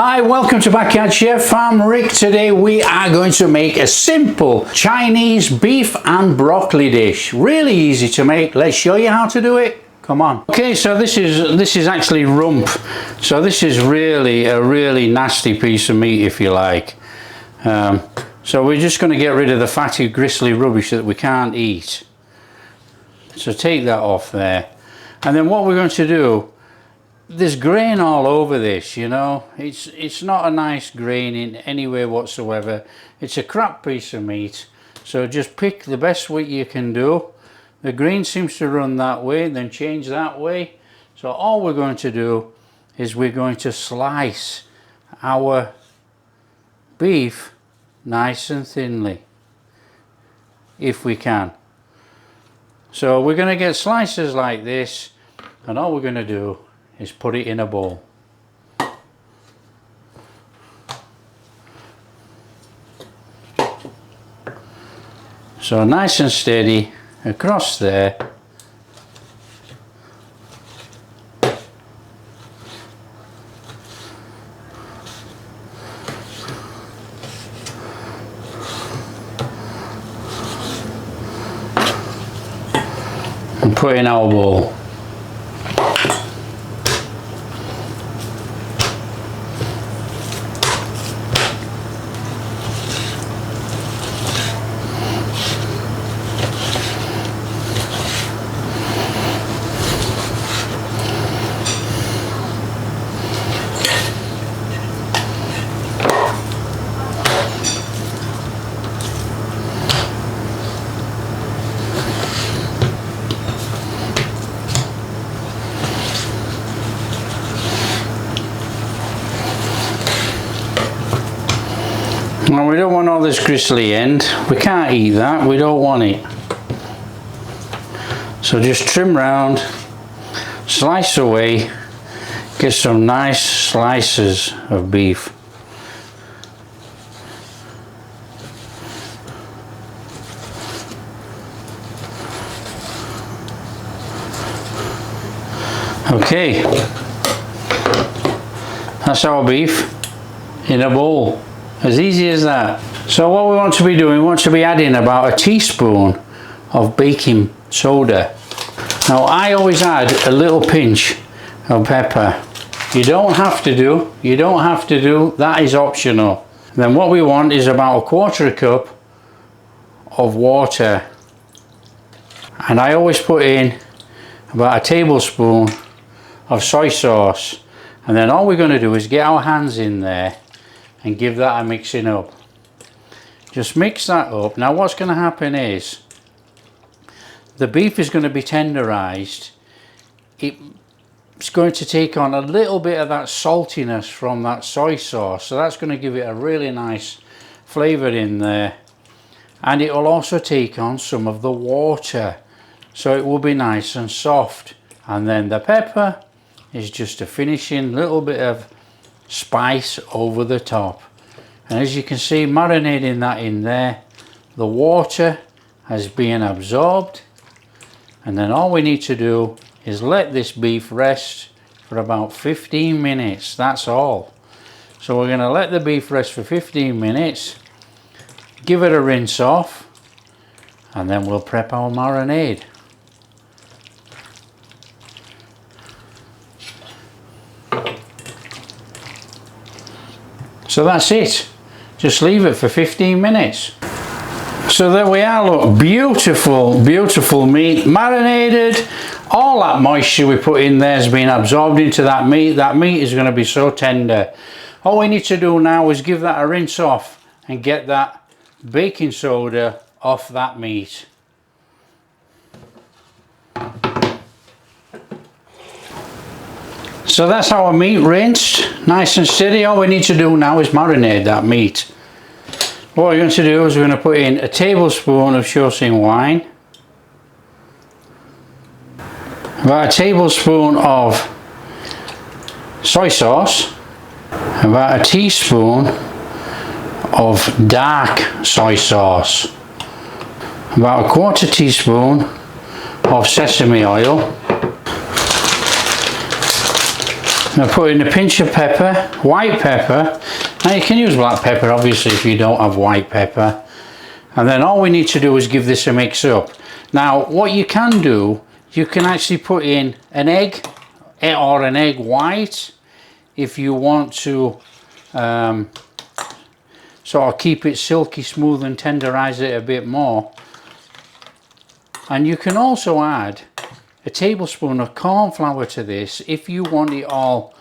Hi, welcome to Backyard Chef. I'm Rick. Today we are going to make a simple Chinese beef and broccoli dish. Really easy to make. Let's show you how to do it. Come on. Okay, so this is actually rump. So this is really a really nasty piece of meat, if you like. So we're just going to get rid of the fatty, gristly rubbish that we can't eat. So take that off there. And then what we're going to do, there's grain all over this, you know. It's not a nice grain in any way whatsoever. It's a crap piece of meat. So just pick the best way you can do. The grain seems to run that way, then change that way. So all we're going to do is we're going to slice our beef nice and thinly, if we can. So we're going to get slices like this, and all we're going to do is put it in a bowl. So nice and steady across there. And put in our bowl. Now we don't want all this gristly end. We can't eat that. We don't want it. So just trim round, slice away, get some nice slices of beef. Okay, that's our beef in a bowl. As easy as that. So what we want to be doing, we want to be adding about a teaspoon of baking soda. Now I always add a little pinch of pepper. You don't have to do, that is optional. Then what we want is about 1/4 cup of water. And I always put in about a tablespoon of soy sauce. And then all we're going to do is get our hands in there and give that a mixing up. Just mix that up. Now what's going to happen is the beef is going to be tenderized. It's going to take on a little bit of that saltiness from that soy sauce, so that's going to give it a really nice flavor in there, and it will also take on some of the water, so it will be nice and soft. And then the pepper is just a finishing little bit of spice over the top. And as you can see, marinating that in there, the water has been absorbed, and then all we need to do is let this beef rest for about 15 minutes. That's all. So we're going to let the beef rest for 15 minutes, give it a rinse off, and then we'll prep our marinade. So that's it. Just leave it for 15 minutes. So there we are, look, beautiful, beautiful meat, marinated. All that moisture we put in there has been absorbed into that meat. That meat is going to be so tender. All we need to do now is give that a rinse off and get that baking soda off that meat. So that's our meat rinsed, nice and steady. All we need to do now is marinate that meat. What we're going to do is we're going to put in a tablespoon of Shosin wine, about a tablespoon of soy sauce, about a teaspoon of dark soy sauce, about a 1/4 teaspoon of sesame oil, I put in a pinch of pepper, white pepper. Now you can use black pepper obviously if you don't have white pepper. And then all we need to do is give this a mix up. Now what you can do, you can actually put in an egg or an egg white if you want to sort of keep it silky smooth and tenderize it a bit more. And you can also add a tablespoon of corn flour to this if you want it all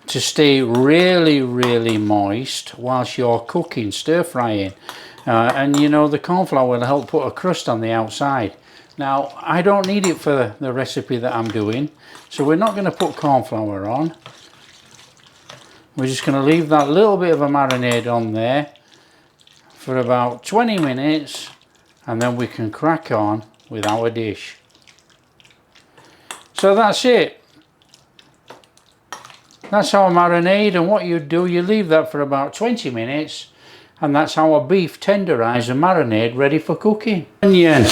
to stay really moist whilst you're cooking, stir frying. And you know, the corn flour will help put a crust on the outside. Now I don't need it for the recipe that I'm doing, so we're not going to put corn flour on. We're just going to leave that little bit of a marinade on there for about 20 minutes, and then we can crack on with our dish. So that's it. That's our marinade, and what you do, you leave that for about 20 minutes, and that's our beef tenderizer marinade ready for cooking. Onion.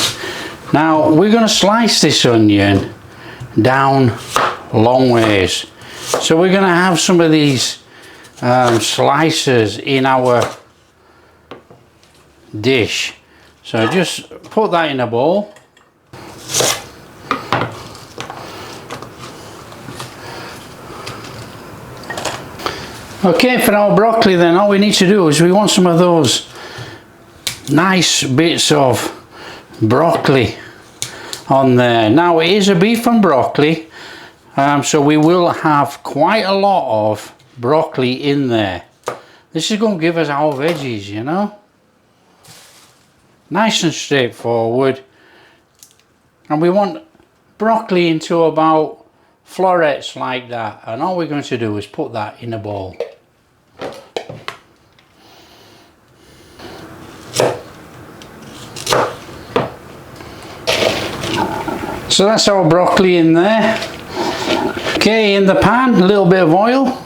Now we're going to slice this onion down long ways. So we're going to have some of these slices in our dish. So just put that in a bowl. Okay, for our broccoli then, all we need to do is we want some of those nice bits of broccoli on there. Now it is a beef and broccoli, so we will have quite a lot of broccoli in there. This is going to give us our veggies, you know. Nice and straightforward. And we want broccoli into about florets like that, and all we're going to do is put that in a bowl. So that's our broccoli in there. Okay, in the pan, a little bit of oil.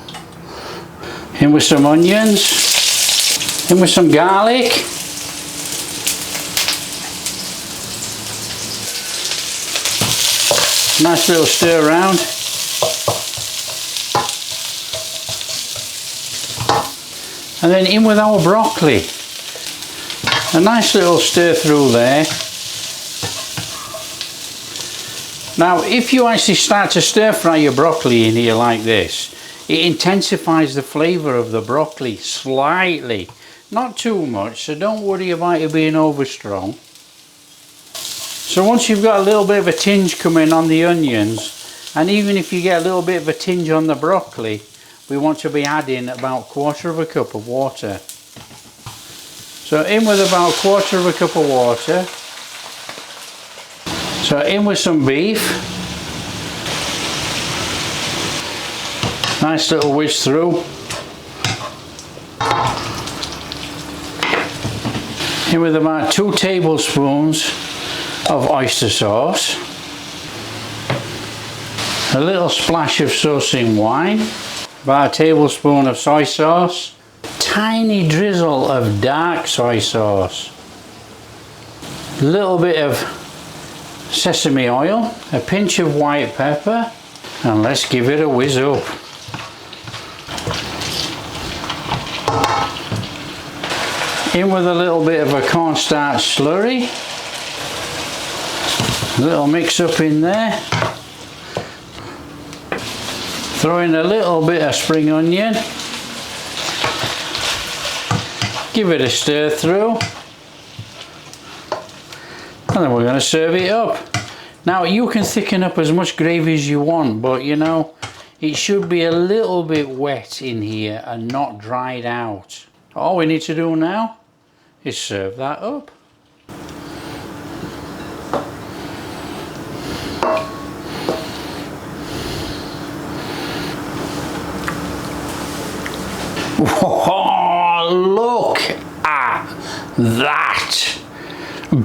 In with some onions. In with some garlic. Nice little stir around. And then in with our broccoli. A nice little stir through there. Now if you actually start to stir fry your broccoli in here like this, it intensifies the flavour of the broccoli slightly. Not too much, so don't worry about it being over strong. So once you've got a little bit of a tinge coming on the onions, and even if you get a little bit of a tinge on the broccoli, we want to be adding about 1/4 cup of water. So in with about 1/4 cup of water. So in with some beef. Nice little whisk through. In with about 2 tablespoons of oyster sauce. A little splash of saucing wine. About a tablespoon of soy sauce. Tiny drizzle of dark soy sauce. A little bit of sesame oil, a pinch of white pepper, and let's give it a whiz up. In with a little bit of a cornstarch slurry, a little mix up in there, throw in a little bit of spring onion, give it a stir through, and then we're going to serve it up. Now you can thicken up as much gravy as you want, but you know, it should be a little bit wet in here and not dried out. All we need to do now is serve that up. Whoa, look at that!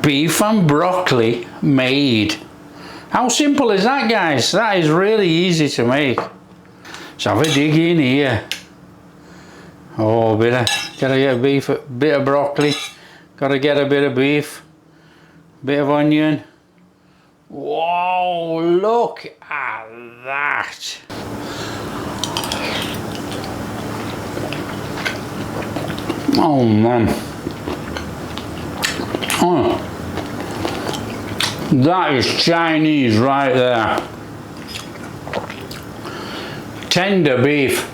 Beef and broccoli made. How simple is that, guys? That is really easy to make. Let's have a dig in here. Oh, gotta get a beef, a bit of broccoli, gotta get a bit of beef, bit of onion. Whoa, look at that. Oh man. Oh. That is Chinese right there. Tender beef.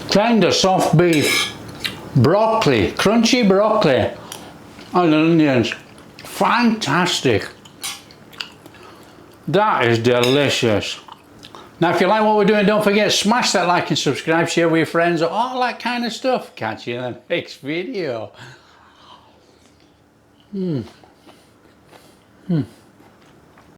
Tender soft beef. Broccoli. Crunchy broccoli. And onions. Fantastic. That is delicious. Now if you like what we're doing, don't forget smash that like and subscribe, share with your friends, all that kind of stuff. Catch you in the next video.